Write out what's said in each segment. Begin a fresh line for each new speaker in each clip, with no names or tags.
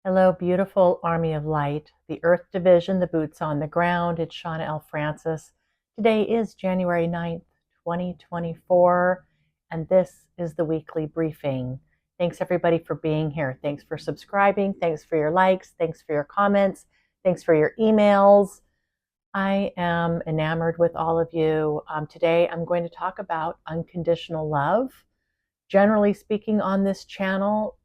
Hello, beautiful Army of Light, the Earth Division, the boots on the ground. It's Shawna L. Francis. Today is January 9th, 2024, and this is the weekly briefing. Thanks everybody for being here. Thanks for subscribing. Thanks for your likes. Thanks for your comments. Thanks for your emails. I am enamored with all of you. Today I'm going to talk about unconditional love. Generally speaking on this channel,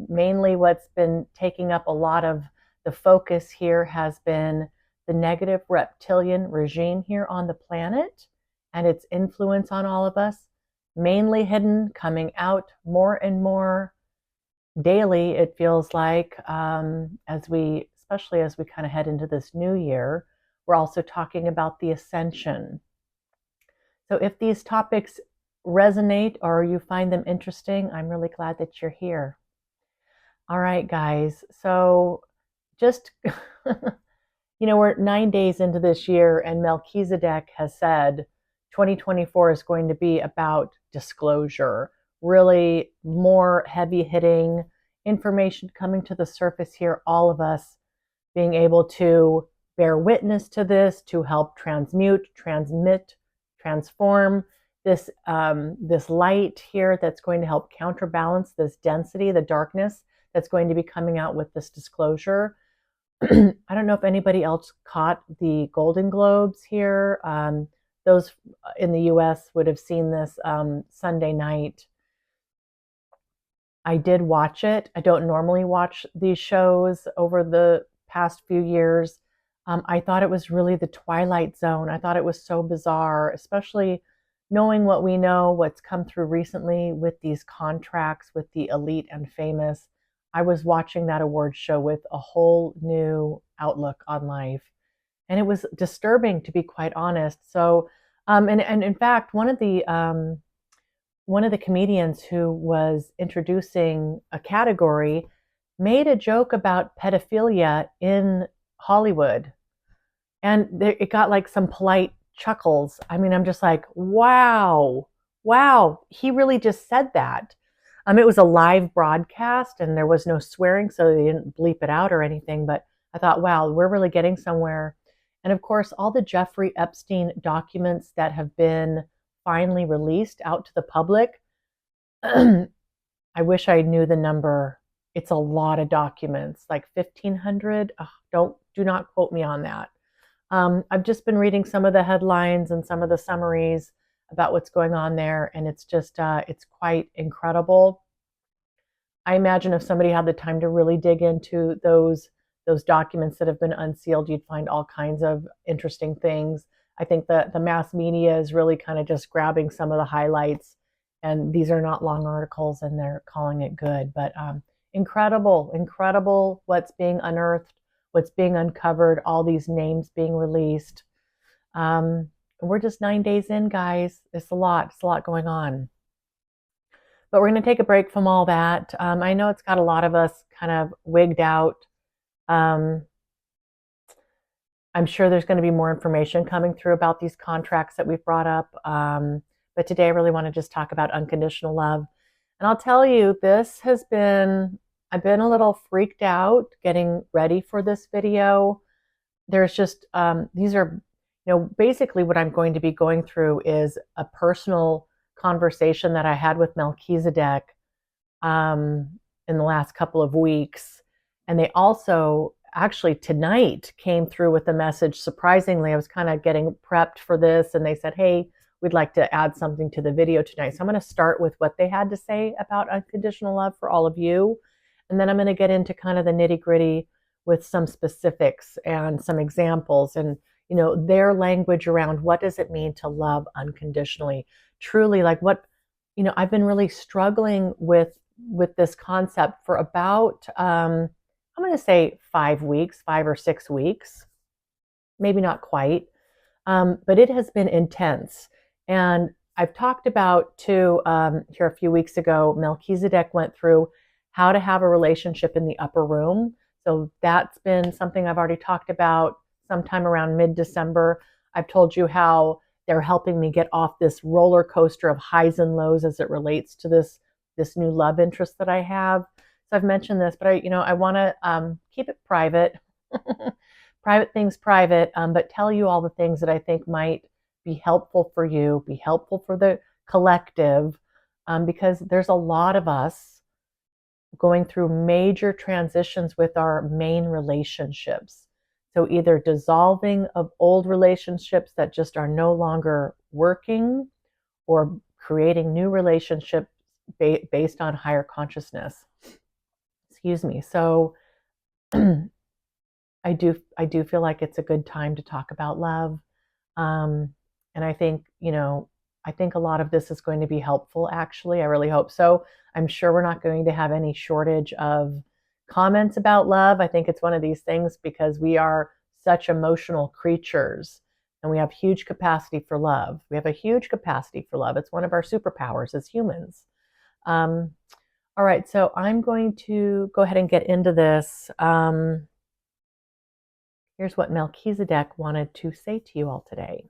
mainly what's been taking up a lot of the focus here has been the negative reptilian regime here on the planet and its influence on all of us, mainly hidden, coming out more and more daily, it feels like, especially as we kind of head into this new year. We're also talking about the ascension. So if these topics resonate or you find them interesting, I'm really glad that you're here. All right, guys. So just, we're 9 days into this year, and Melchizedek has said 2024 is going to be about disclosure, really more heavy hitting information coming to the surface here, all of us being able to bear witness to this, to help transmute, transmit, transform this light here that's going to help counterbalance this density, the darkness that's going to be coming out with this disclosure. I don't know if anybody else caught the Golden Globes here. Those in the US would have seen this Sunday night. I did watch it. I don't normally watch these shows over the past few years. I thought it was really the Twilight Zone. I thought it was so bizarre, especially knowing what we know, what's come through recently with these contracts with the elite and famous. I was watching that award show with a whole new outlook on life. And it was disturbing, to be quite honest. So, and in fact, one of the comedians who was introducing a category made a joke about pedophilia in Hollywood. And it got like some polite chuckles. I mean, I'm just like, wow, he really just said that. It was a live broadcast and there was no swearing, so they didn't bleep it out or anything. But I thought, wow, we're really getting somewhere. And of course, all the Jeffrey Epstein documents that have been finally released out to the public. I wish I knew the number. It's a lot of documents, like 1,500. Oh, do not quote me on that. I've just been reading some of the headlines and some of the summaries about what's going on there, and it's just, it's quite incredible. I imagine if somebody had the time to really dig into those documents that have been unsealed, you'd find all kinds of interesting things. I think the mass media is really kind of just grabbing some of the highlights, and these are not long articles, and they're calling it good. But incredible what's being unearthed, what's being uncovered, all these names being released. We're just 9 days in, guys. It's a lot going on. But we're going to take a break from all that. I know it's got a lot of us kind of wigged out. I'm sure there's going to be more information coming through about these contracts that we've brought up. But today I really want to just talk about unconditional love. And I'll tell you, I've been a little freaked out getting ready for this video. There's just, these are, basically what I'm going to be going through is a personal conversation that I had with Melchizedek in the last couple of weeks. And they also actually tonight came through with a message. Surprisingly, I was kind of getting prepped for this, and they said, hey, we'd like to add something to the video tonight. So I'm going to start with what they had to say about unconditional love for all of you. And then I'm going to get into kind of the nitty gritty with some specifics and some examples and, their language around what does it mean to love unconditionally. Truly, like what, I've been really struggling with this concept for about, I'm going to say 5 weeks, 5 or 6 weeks, maybe not quite, but it has been intense. And I've talked about too, here a few weeks ago, Melchizedek went through how to have a relationship in the upper room. So that's been something I've already talked about sometime around mid-December. I've told you how they're helping me get off this roller coaster of highs and lows as it relates to this new love interest that I have. So I've mentioned this, but I want to keep it private, private things private, but tell you all the things that I think might be helpful for you, be helpful for the collective, because there's a lot of us going through major transitions with our main relationships. So either dissolving of old relationships that just are no longer working, or creating new relationships based on higher consciousness. Excuse me. So I do feel like it's a good time to talk about love. And I think, I think a lot of this is going to be helpful, actually. I really hope so. I'm sure we're not going to have any shortage of comments about love. I think it's one of these things because we are such emotional creatures and we have huge capacity for love. We have a huge capacity for love. It's one of our superpowers as humans. All right, so I'm going to go ahead and get into this. Here's what Melchizedek wanted to say to you all today.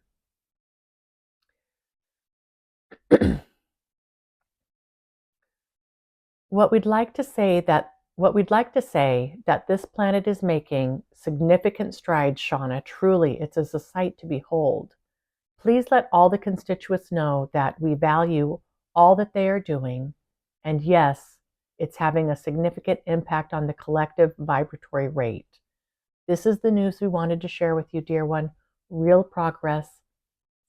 What we'd like to say that this planet is making significant strides, Shawna. Truly, it's as a sight to behold. Please let all the constituents know that we value all that they are doing, and yes, it's having a significant impact on the collective vibratory rate. This is the news we wanted to share with you, dear one. Real progress,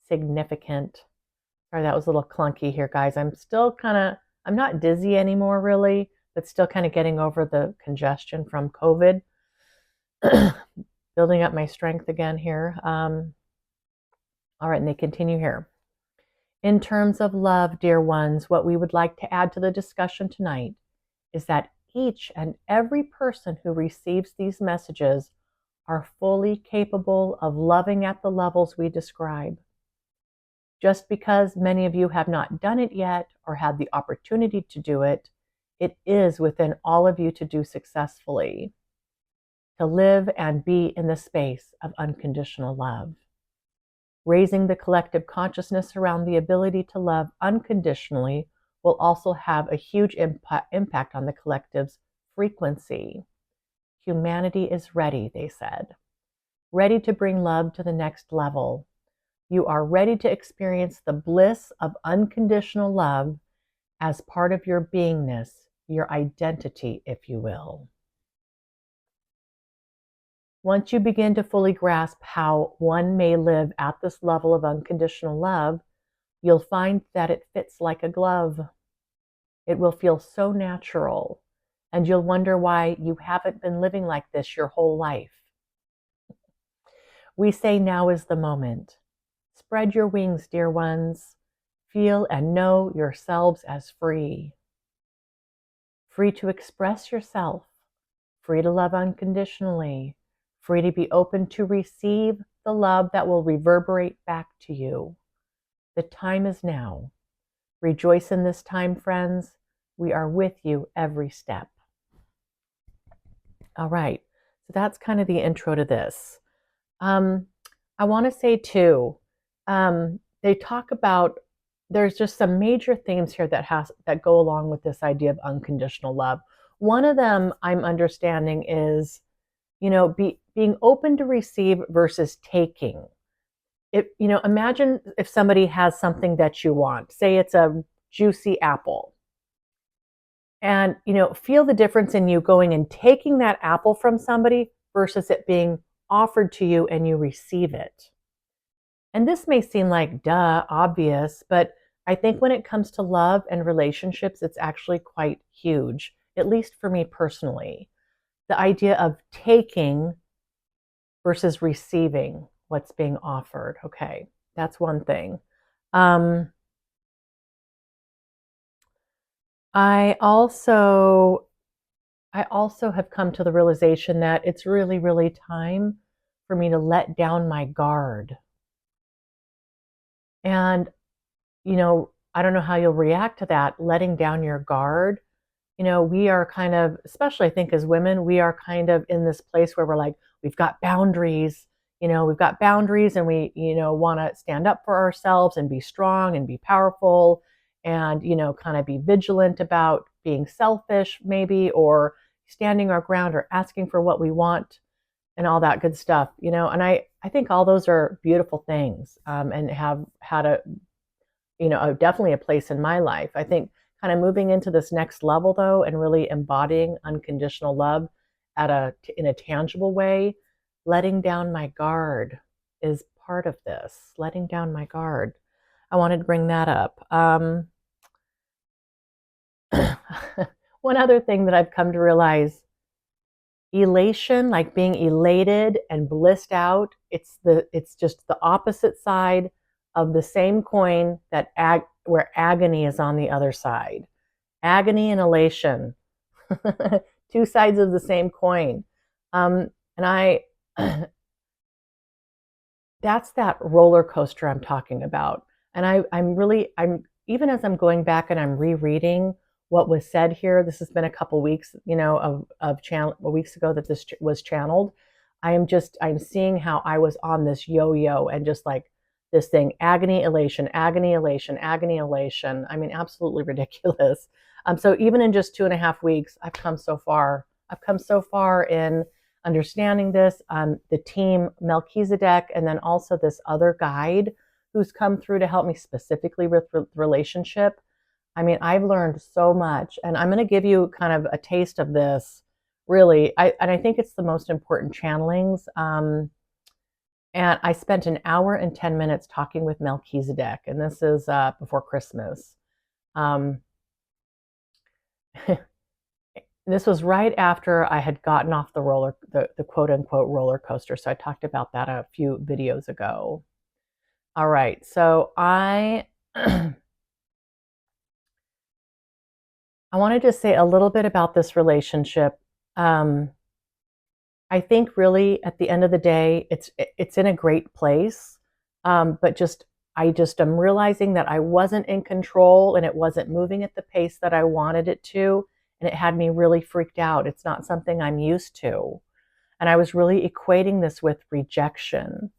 significant. Sorry, that was a little clunky here, guys. I'm not dizzy anymore, really, but still kind of getting over the congestion from COVID. Building up my strength again here. All right, and they continue here. In terms of love, dear ones, what we would like to add to the discussion tonight is that each and every person who receives these messages are fully capable of loving at the levels we describe. Just because many of you have not done it yet or had the opportunity to do it, it is within all of you to do successfully, to live and be in the space of unconditional love. Raising the collective consciousness around the ability to love unconditionally will also have a huge impact on the collective's frequency. Humanity is ready, they said. Ready to bring love to the next level. You are ready to experience the bliss of unconditional love as part of your beingness, your identity, if you will. Once you begin to fully grasp how one may live at this level of unconditional love, you'll find that it fits like a glove. It will feel so natural, and you'll wonder why you haven't been living like this your whole life. We say now is the moment. Spread your wings, dear ones. Feel and know yourselves as free. Free to express yourself, free to love unconditionally, free to be open to receive the love that will reverberate back to you. The time is now. Rejoice in this time, friends. We are with you every step. All right, so that's kind of the intro to this. I want to say too, they talk about, there's just some major themes here that go along with this idea of unconditional love. One of them I'm understanding is, being open to receive versus taking. Imagine if somebody has something that you want, say it's a juicy apple, and, feel the difference in you going and taking that apple from somebody versus it being offered to you and you receive it. And this may seem like, duh, obvious, but I think when it comes to love and relationships, it's actually quite huge, at least for me personally. The idea of taking versus receiving what's being offered. Okay, that's one thing. I also have come to the realization that it's really, really time for me to let down my guard. And, I don't know how you'll react to that, letting down your guard. We are kind of, especially I think as women, we are kind of in this place where we're like, we've got boundaries, and we, want to stand up for ourselves and be strong and be powerful and, kind of be vigilant about being selfish maybe, or standing our ground, or asking for what we want, and all that good stuff, and I think all those are beautiful things, and have had definitely a place in my life. I think kind of moving into this next level though, and really embodying unconditional love in a tangible way, letting down my guard is part of this. Letting down my guard. I wanted to bring that up. One other thing that I've come to realize, elation, like being elated and blissed out, it's just the opposite side of the same coin, where agony is on the other side. Agony and elation, two sides of the same coin. And that's that roller coaster I'm talking about. And I'm even as I'm going back and I'm rereading what was said here. This has been a couple weeks, weeks ago that this was channeled. I'm seeing how I was on this yo-yo, and just like this thing, agony, elation, agony, elation, agony, elation. I mean, absolutely ridiculous. So even in just 2.5 weeks, I've come so far. I've come so far in understanding this. The team, Melchizedek, and then also this other guide who's come through to help me specifically with relationship. I mean, I've learned so much, and I'm going to give you kind of a taste of this, really. And I think it's the most important channelings. And I spent 1 hour and 10 minutes talking with Melchizedek, and this is before Christmas. This was right after I had gotten off the quote unquote roller coaster. So I talked about that a few videos ago. All right, so I wanted to say a little bit about this relationship. I think really at the end of the day, it's in a great place, but I am realizing that I wasn't in control, and it wasn't moving at the pace that I wanted it to, and it had me really freaked out. It's not something I'm used to, and I was really equating this with rejection.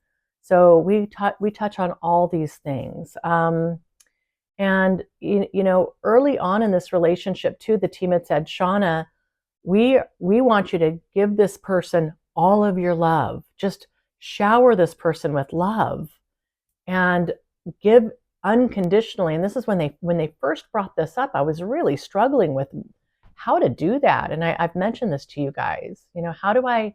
So we touch on all these things. And early on in this relationship too, the team had said, Shawna, we want you to give this person all of your love. Just shower this person with love and give unconditionally. And this is when they first brought this up, I was really struggling with how to do that. And I've mentioned this to you guys. How do I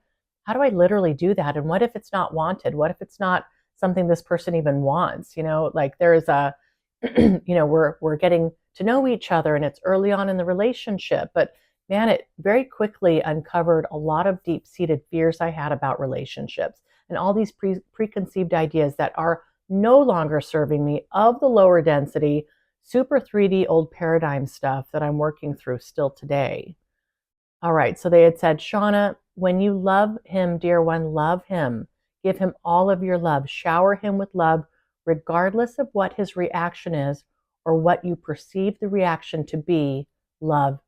literally do that? And what if it's not wanted? What if it's not something this person even wants? Like there's a we're getting to know each other, and it's early on in the relationship, but man, it very quickly uncovered a lot of deep-seated fears I had about relationships, and all these preconceived ideas that are no longer serving me, of the lower density, super 3D old paradigm stuff that I'm working through still today. All right, so they had said, Shawna, when you love him, dear one, love him. Give him all of your love. Shower him with love, regardless of what his reaction is or what you perceive the reaction to be. Love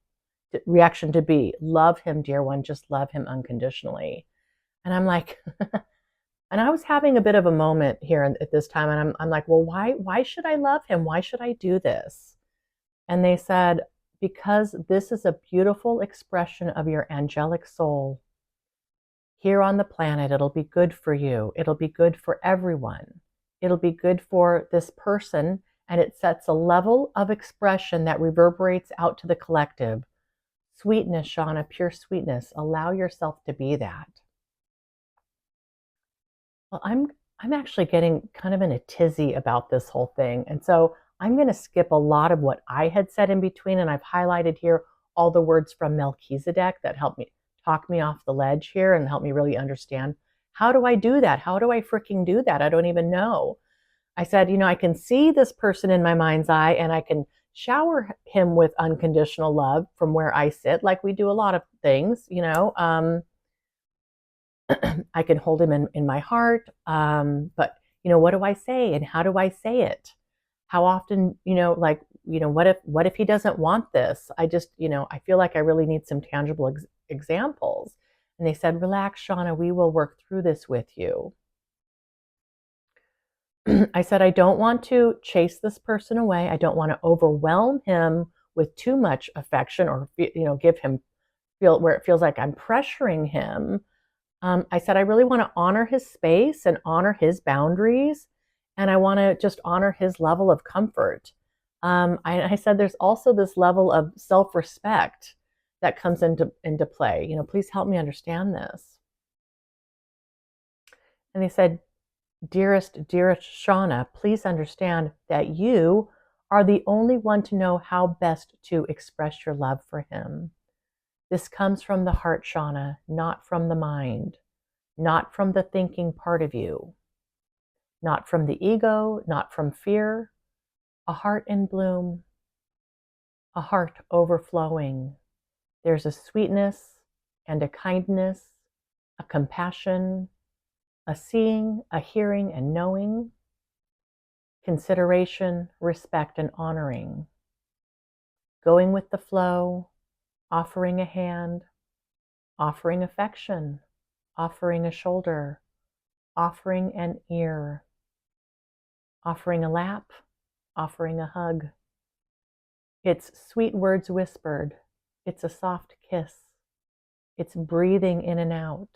him, dear one. Just love him unconditionally. And I'm like, and I was having a bit of a moment here at this time, and I'm like, well, why should I love him? Why should I do this? And they said, because this is a beautiful expression of your angelic soul. Here on the planet, it'll be good for you. It'll be good for everyone. It'll be good for this person, and it sets a level of expression that reverberates out to the collective. Sweetness, Shawna, pure sweetness. Allow yourself to be that. Well, I'm actually getting kind of in a tizzy about this whole thing, and so I'm going to skip a lot of what I had said in between, and I've highlighted here all the words from Melchizedek that helped me talk me off the ledge here and help me really understand, how do I do that? How do I freaking do that? I don't even know. I said, I can see this person in my mind's eye, and I can shower him with unconditional love from where I sit, like we do a lot of things, I can hold him in my heart. But, what do I say, and how do I say it? How often, what if he doesn't want this? I just, I feel like I really need some tangible examples. And they said, relax, Shawna, we will work through this with you. I said, I don't want to chase this person away. I don't want to overwhelm him with too much affection, or give him feel where it feels like I'm pressuring him. I said, I really want to honor his space and honor his boundaries. And I want to just honor his level of comfort. I said, there's also this level of self-respect that comes into play. Please help me understand this. And they said, dearest Shawna, please understand that you are the only one to know how best to express your love for him. This comes from the heart, Shawna, not from the mind, not from the thinking part of you, not from the ego, not from fear. A heart in bloom, a heart overflowing. There's a sweetness and a kindness, a compassion, a seeing, a hearing and knowing, consideration, respect, and honoring. Going with the flow, offering a hand, offering affection, offering a shoulder, offering an ear, offering a lap, offering a hug. It's sweet words whispered. It's a soft kiss. It's breathing in and out.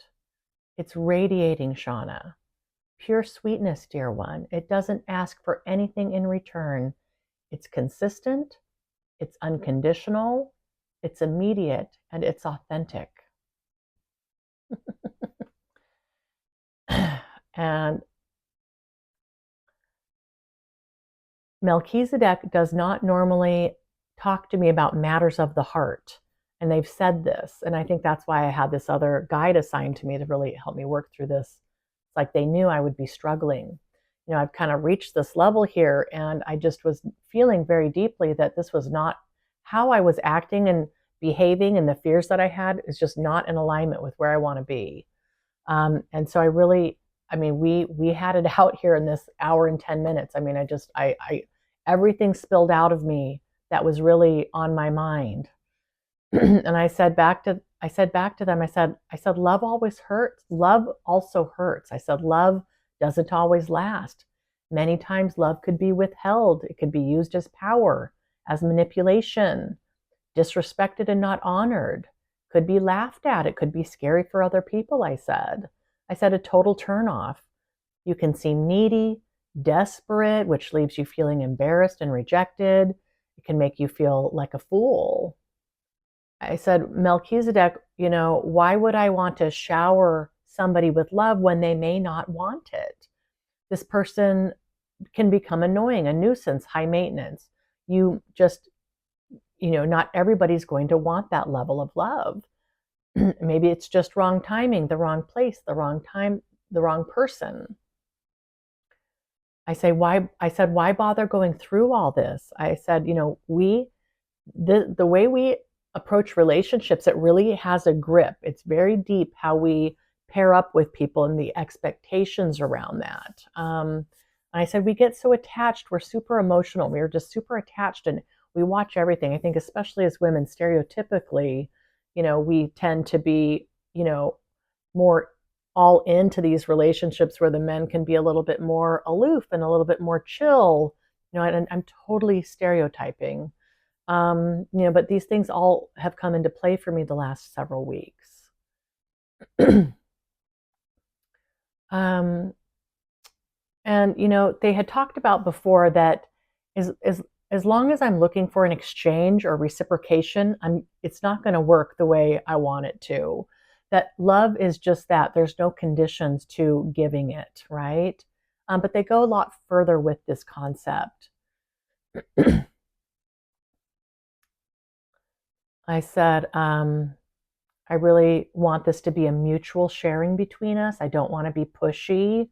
It's radiating, Shawna. Pure sweetness, dear one. It doesn't ask for anything in return. It's consistent, it's unconditional, it's immediate, and it's authentic. And Melchizedek does not normally talk to me about matters of the heart. And they've said this. And I think that's why I had this other guide assigned to me to really help me work through this. It's like they knew I would be struggling. I've kind of reached this level here, and I just was feeling very deeply that this was not how I was acting and behaving, and the fears that I had is just not in alignment with where I want to be. And so we had it out here in this hour and 10 minutes. Everything spilled out of me that was really on my mind. And I said back to them, I said, love always hurts. Love also hurts. I said, love doesn't always last. Many times love could be withheld. It could be used as power, as manipulation, disrespected and not honored, could be laughed at. It could be scary for other people, I said a total turnoff. You can seem needy, desperate, which leaves you feeling embarrassed and rejected. It can make you feel like a fool. I said, Melchizedek, why would I want to shower somebody with love when they may not want it? This person can become annoying, a nuisance, high maintenance. You just, not everybody's going to want that level of love. Maybe it's just wrong timing, the wrong place, the wrong time, the wrong person. I said, why bother going through all this? I said, the way we approach relationships, it really has a grip. It's very deep how we pair up with people and the expectations around that. I said, we get so attached. We're super emotional. We are just super attached, and we watch everything. I think especially as women, stereotypically, we tend to be, more all into these relationships where the men can be a little bit more aloof and a little bit more chill, and I'm totally stereotyping. But these things all have come into play for me the last several weeks. And they had talked about before that as long as I'm looking for an exchange or reciprocation, it's not going to work the way I want it to. That love is just that. There's no conditions to giving it, right? But they go a lot further with this concept. I said, I really want this to be a mutual sharing between us. I don't want to be pushy.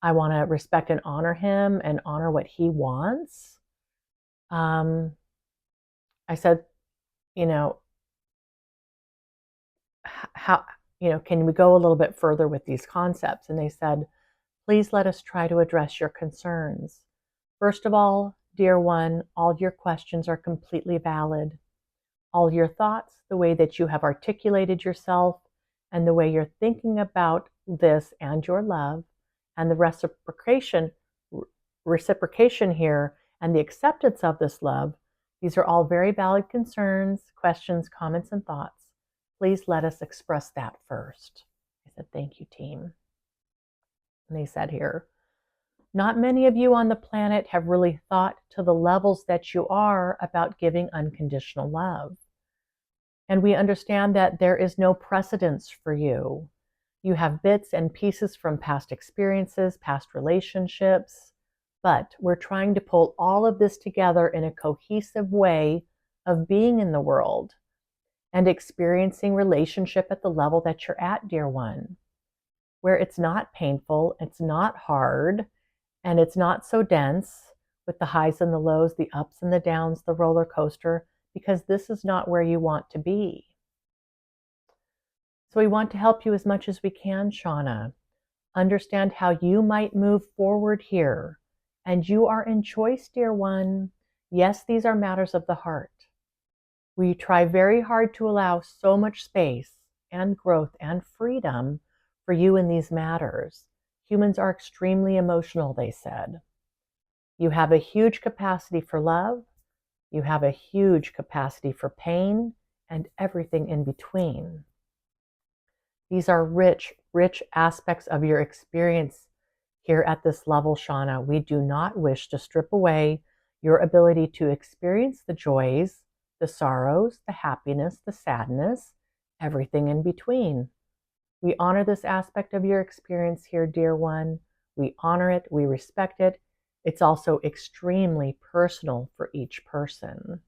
I want to respect and honor him and honor what he wants. I said, how, can we go a little bit further with these concepts? And they said, please let us try to address your concerns. First of all, dear one, all your questions are completely valid. All your thoughts, the way that you have articulated yourself, and the way you're thinking about this and your love, and the reciprocation here, and the acceptance of this love, These are all very valid concerns, questions, comments, and thoughts. Please let us express that first. I said, thank you, team. And they said here, not many of you on the planet have really thought to the levels that you are about giving unconditional love. And we understand that there is no precedence for you. You have bits and pieces from past experiences, past relationships, but we're trying to pull all of this together in a cohesive way of being in the world and experiencing relationship at the level that you're at, dear one, where it's not painful, it's not hard, and it's not so dense with the highs and the lows, the ups and the downs, the roller coaster, because this is not where you want to be. So we want to help you as much as we can, Shawna. Understand how you might move forward here. And you are in choice, dear one. Yes, these are matters of the heart. We try very hard to allow so much space and growth and freedom for you in these matters. Humans are extremely emotional, they said. You have a huge capacity for love. You have a huge capacity for pain and everything in between. These are rich, rich aspects of your experience here at this level, Shawna. We do not wish to strip away your ability to experience the joys, the sorrows, the happiness, the sadness, everything in between. We honor this aspect of your experience here, dear one. We honor it, we respect it. It's also extremely personal for each person.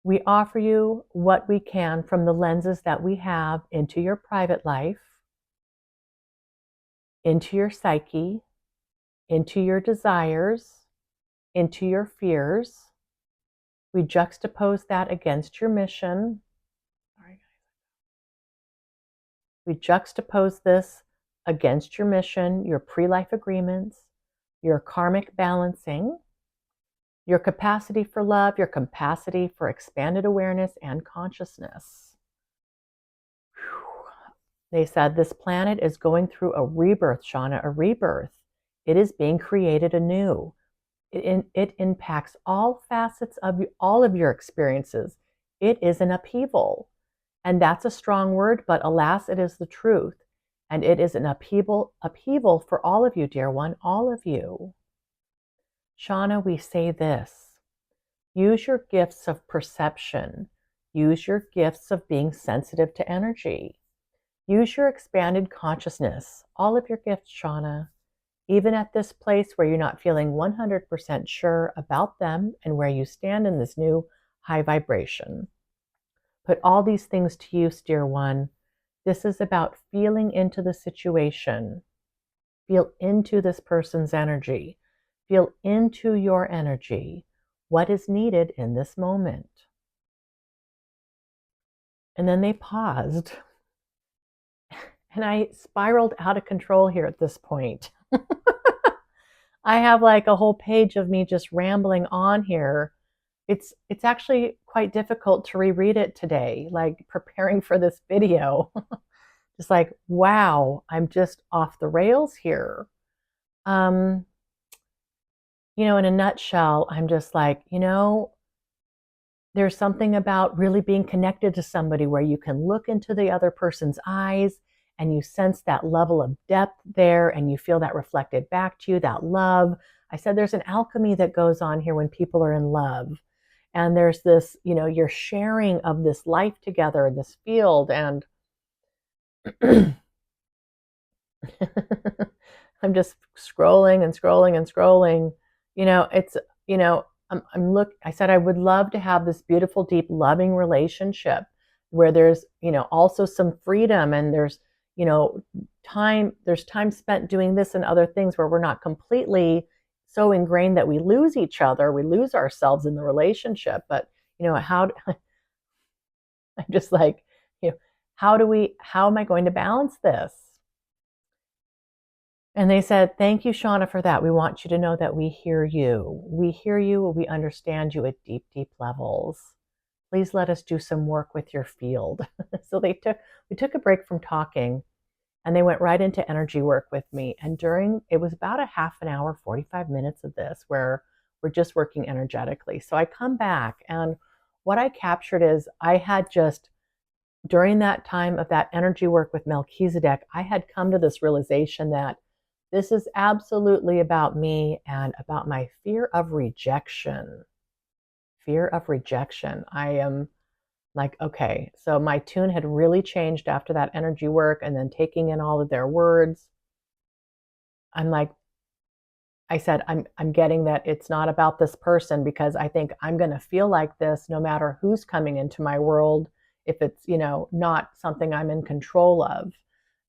We offer you what we can from the lenses that we have into your private life, into your psyche, into your desires, into your fears. We juxtapose that against your mission. We juxtapose this against your mission, your pre-life agreements, your karmic balancing, your capacity for love, your capacity for expanded awareness and consciousness. They said this planet is going through a rebirth, Shawna, a rebirth. It is being created anew. It impacts all facets of all of your experiences. It is an upheaval. And that's a strong word, but alas, it is the truth. And it is an upheaval for all of you, dear one, all of you. Shawna, we say this. Use your gifts of perception. Use your gifts of being sensitive to energy. Use your expanded consciousness. All of your gifts, Shawna. Even at this place where you're not feeling 100% sure about them and where you stand in this new high vibration. Put all these things to use, dear one. This is about feeling into the situation. Feel into this person's energy. Feel into your energy. What is needed in this moment? And then they paused. And I spiraled out of control here at this point. I have like a whole page of me just rambling on here. It's actually quite difficult to reread it today, like preparing for this video. Just like, wow, I'm just off the rails here. In a nutshell, I'm just like, there's something about really being connected to somebody where you can look into the other person's eyes and you sense that level of depth there and you feel that reflected back to you, that love. I said there's an alchemy that goes on here when people are in love. And there's this, you're sharing of this life together in this field. And I'm just scrolling and scrolling and scrolling. I said I would love to have this beautiful, deep, loving relationship where there's, also some freedom and there's, there's time spent doing this and other things where we're not completely so ingrained that we lose each other, we lose ourselves in the relationship. But, I'm just like, how am I going to balance this? And they said, thank you, Shawna, for that. We want you to know that we hear you. We hear you. We understand you at deep, deep levels. Please let us do some work with your field. So we took a break from talking. And they went right into energy work with me. And it was about a half an hour, 45 minutes of this where we're just working energetically. So I come back, and what I captured is I had just, during that time of that energy work with Melchizedek, I had come to this realization that this is absolutely about me and about my fear of rejection. Fear of rejection. I am like, okay, so my tune had really changed after that energy work, and then taking in all of their words. I'm like, I said, I'm getting that it's not about this person, because I think I'm going to feel like this no matter who's coming into my world, if it's, not something I'm in control of.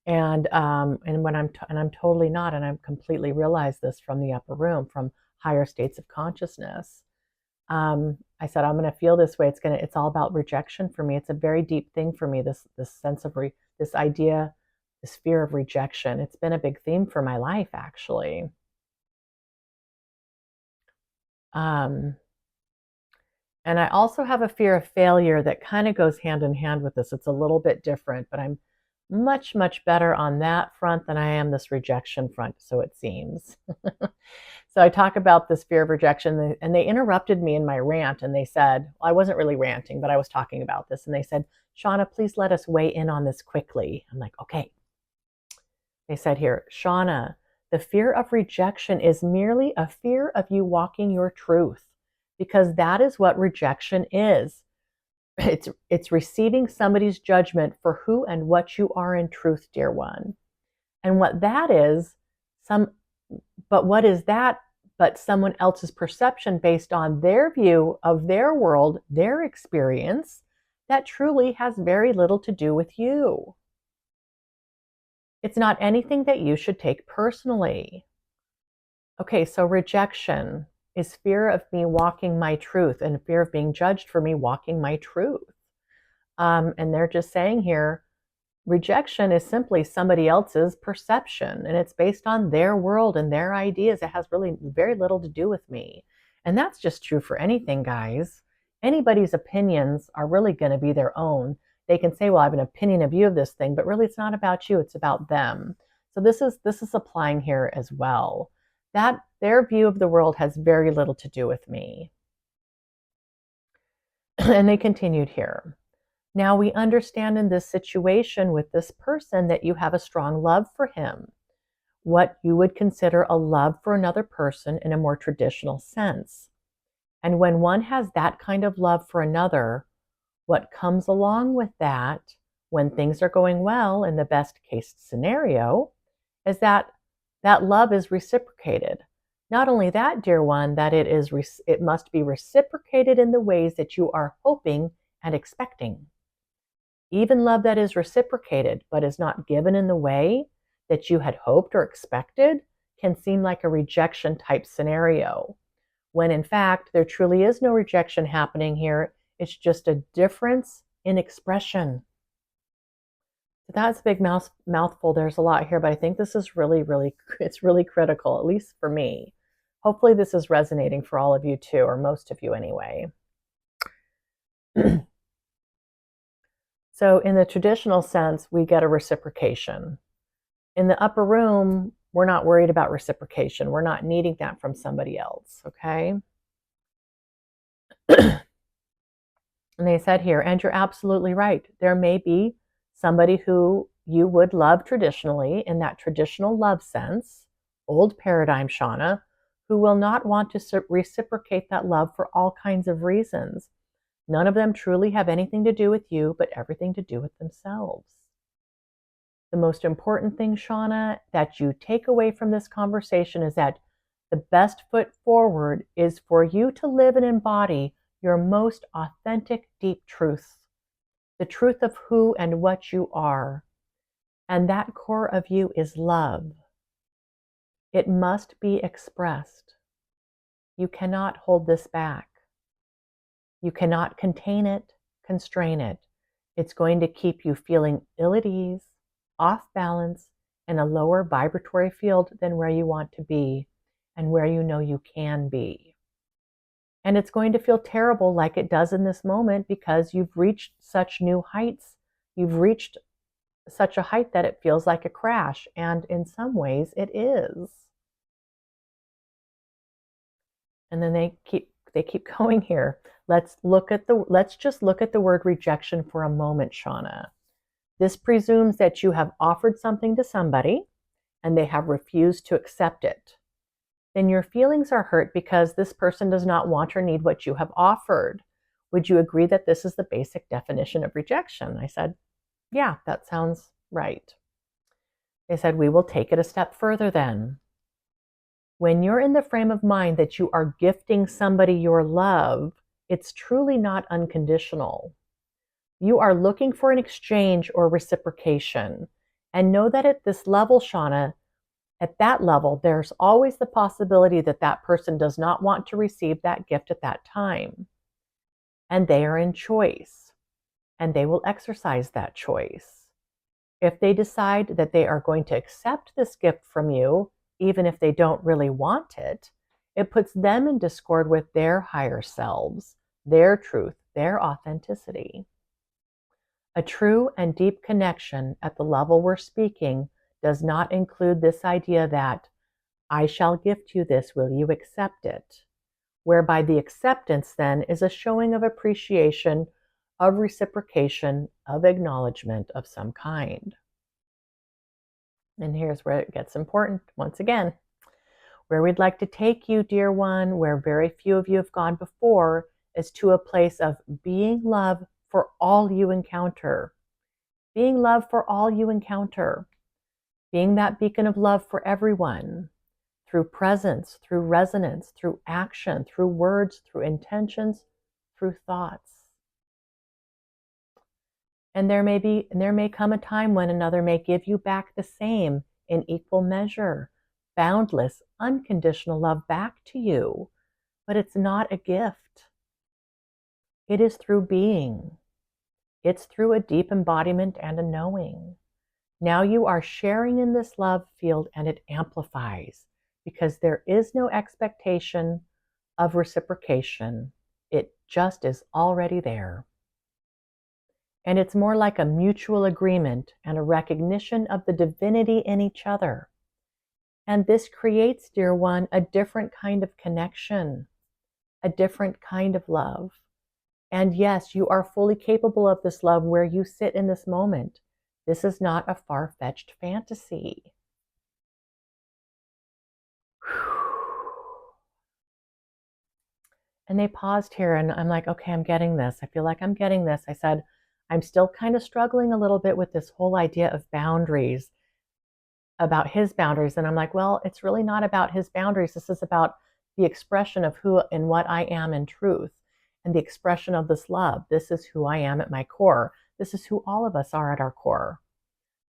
And when I'm totally not, and I'm completely realized this from the upper room, from higher states of consciousness. I said, I'm going to feel this way. It's all about rejection for me. It's a very deep thing for me. This sense of this idea, this fear of rejection. It's been a big theme for my life, actually. And I also have a fear of failure that kind of goes hand in hand with this. It's a little bit different, but I'm much, much better on that front than I am this rejection front, so it seems. So I talk about this fear of rejection, and they interrupted me in my rant, and they said, well, I wasn't really ranting, but I was talking about this. And they said, Shawna, please let us weigh in on this quickly. I'm like, okay. They said here, Shawna, the fear of rejection is merely a fear of you walking your truth, because that is what rejection is. It's receiving somebody's judgment for who and what you are in truth, dear one. And what that is, what is that but someone else's perception based on their view of their world, their experience, that truly has very little to do with you. It's not anything that you should take personally. Okay, so rejection is fear of me walking my truth, and fear of being judged for me walking my truth. And they're just saying here, rejection is simply somebody else's perception, and it's based on their world and their ideas. It has really very little to do with me. And that's just true for anything, guys. Anybody's opinions are really going to be their own. They can say, well, I have an opinion of you of this thing, but really it's not about you, it's about them. So this is applying here as well. That their view of the world has very little to do with me. And they continued here. Now we understand in this situation with this person that you have a strong love for him, what you would consider a love for another person in a more traditional sense. And when one has that kind of love for another, what comes along with that, when things are going well in the best case scenario, is that love is reciprocated. Not only that, dear one, that it must be reciprocated in the ways that you are hoping and expecting. Even love that is reciprocated but is not given in the way that you had hoped or expected can seem like a rejection type scenario, when in fact there truly is no rejection happening here. It's just a difference in expression. So that's a big mouthful. There's a lot here, but I think this is it's really critical, at least for me. Hopefully this is resonating for all of you too, or most of you anyway. So in the traditional sense, we get a reciprocation. In the upper room, we're not worried about reciprocation. We're not needing that from somebody else, okay? And they said here, and you're absolutely right. There may be somebody who you would love traditionally, in that traditional love sense, old paradigm, Shawna, who will not want to reciprocate that love for all kinds of reasons. None of them truly have anything to do with you, but everything to do with themselves. The most important thing, Shawna, that you take away from this conversation is that the best foot forward is for you to live and embody your most authentic, deep truths, the truth of who and what you are. And that core of you is love. It must be expressed. You cannot hold this back. You cannot contain it, constrain it. It's going to keep you feeling ill at ease, off balance, in a lower vibratory field than where you want to be and where you know you can be. And it's going to feel terrible like it does in this moment, because you've reached such new heights. You've reached such a height that it feels like a crash, and in some ways it is. And then they keep going here. Let's just look at the word rejection for a moment, Shawna. This presumes that you have offered something to somebody and they have refused to accept it. Then your feelings are hurt because this person does not want or need what you have offered. Would you agree that this is the basic definition of rejection? I said, yeah, that sounds right. They said, we will take it a step further then. When you're in the frame of mind that you are gifting somebody your love, it's truly not unconditional. You are looking for an exchange or reciprocation. And know that at this level, Shawna, at that level, there's always the possibility that that person does not want to receive that gift at that time. And they are in choice, and they will exercise that choice. If they decide that they are going to accept this gift from you, even if they don't really want it, it puts them in discord with their higher selves, their truth, their authenticity. A true and deep connection at the level we're speaking does not include this idea that I shall gift you this, will you accept it? Whereby the acceptance then is a showing of appreciation, of reciprocation, of acknowledgement of some kind. And here's where it gets important once again. Where we'd like to take you, dear one, where very few of you have gone before, is to a place of being love for all you encounter. Being love for all you encounter. Being that beacon of love for everyone. Through presence, through resonance, through action, through words, through intentions, through thoughts. And there may come a time when another may give you back the same in equal measure, boundless, unconditional love back to you. But it's not a gift. It is through being. It's through a deep embodiment and a knowing. Now you are sharing in this love field and it amplifies because there is no expectation of reciprocation. It just is already there. And it's more like a mutual agreement and a recognition of the divinity in each other. And this creates, dear one, a different kind of connection, a different kind of love. And yes, you are fully capable of this love where you sit in this moment. This is not a far-fetched fantasy. And they paused here and I'm like, okay, I'm getting this. I feel like I'm getting this. I said, I'm still kind of struggling a little bit with this whole idea of boundaries, about his boundaries. And I'm like, well, it's really not about his boundaries. This is about the expression of who and what I am in truth and the expression of this love. This is who I am at my core. This is who all of us are at our core.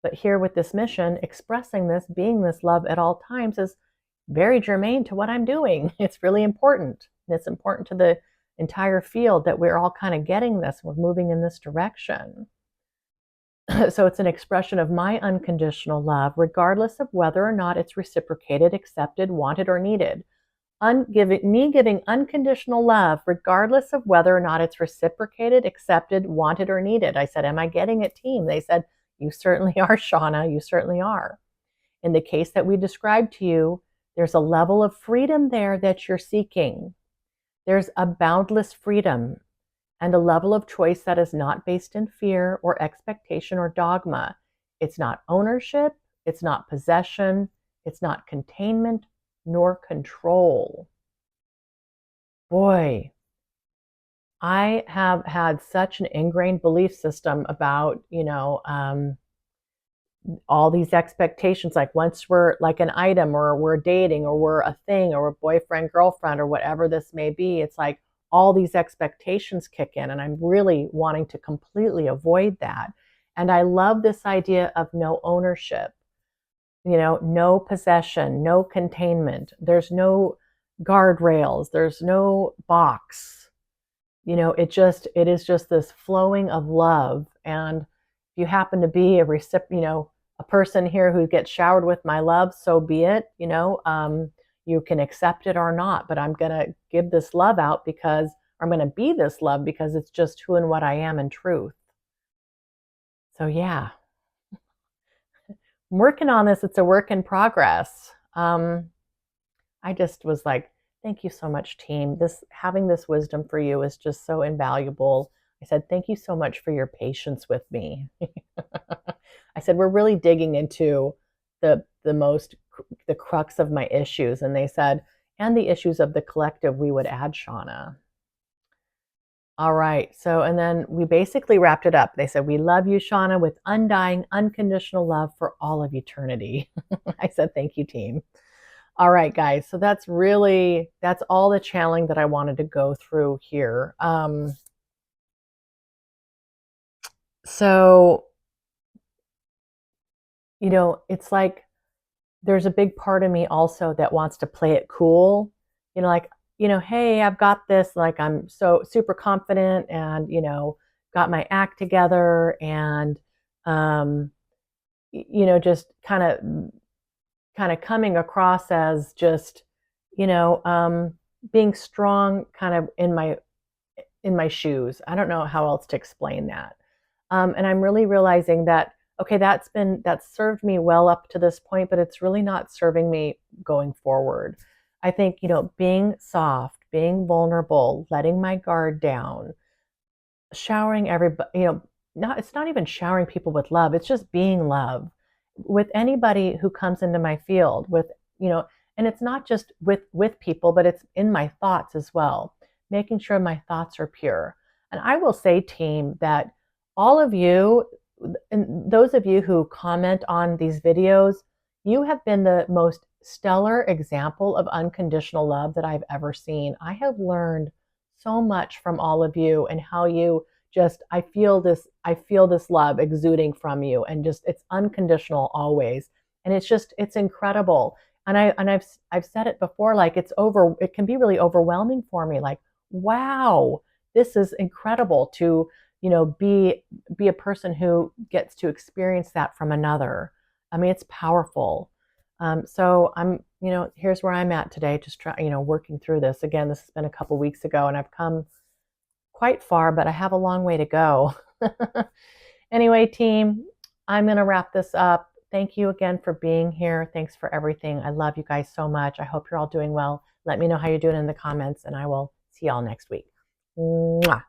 But here with this mission, expressing this, being this love at all times is very germane to what I'm doing. It's really important. And it's important to the entire field that we're all kind of getting this. We're moving in this direction. So it's an expression of my unconditional love, regardless of whether or not it's reciprocated, accepted, wanted, or needed. Me giving unconditional love, regardless of whether or not it's reciprocated, accepted, wanted, or needed. I said, am I getting it, team? They said, you certainly are, Shawna. You certainly are. In the case that we described to you, there's a level of freedom there that you're seeking. There's a boundless freedom and a level of choice that is not based in fear or expectation or dogma. It's not ownership. It's not possession. It's not containment nor control. Boy, I have had such an ingrained belief system about, all these expectations, like once we're like an item or we're dating or we're a thing or a boyfriend, girlfriend, or whatever this may be, it's like all these expectations kick in. And I'm really wanting to completely avoid that. And I love this idea of no ownership, no possession, no containment. There's no guardrails. There's no box. It is just this flowing of love. And if you happen to be a person here who gets showered with my love, so be it. You can accept it or not, but I'm going to give this love out because I'm going to be this love because it's just who and what I am in truth. So yeah, I'm working on this. It's a work in progress. I just was like, thank you so much, team. Having this wisdom for you is just so invaluable. I said, thank you so much for your patience with me. I said, we're really digging into the crux of my issues. And they said, and the issues of the collective, we would add Shawna. All right. So, and then we basically wrapped it up. They said, we love you, Shawna, with undying, unconditional love for all of eternity. I said, thank you, team. All right, guys. So that's all the channeling that I wanted to go through here. So, it's like there's a big part of me also that wants to play it cool. Like, hey, I've got this. Like, I'm so super confident and, got my act together and, just kind of coming across as just, being strong kind of in my shoes. I don't know how else to explain that. And I'm really realizing that, okay, that's served me well up to this point, but it's really not serving me going forward. I think, being soft, being vulnerable, letting my guard down, showering everybody, it's not even showering people with love. It's just being love with anybody who comes into my field and it's not just with people, but it's in my thoughts as well, making sure my thoughts are pure. And I will say, team, that all of you, and those of you who comment on these videos, you have been the most stellar example of unconditional love that I've ever seen. I have learned so much from all of you and how you just, I feel this love exuding from you, and just, it's unconditional always. And it's incredible. And I've said it before, like it can be really overwhelming for me. Like, wow, this is incredible to, be a person who gets to experience that from another. I mean, it's powerful. So I'm, here's where I'm at today, just working through this. Again, this has been a couple weeks ago and I've come quite far, but I have a long way to go. Anyway, team, I'm going to wrap this up. Thank you again for being here. Thanks for everything. I love you guys so much. I hope you're all doing well. Let me know how you're doing in the comments, and I will see y'all next week. Mwah.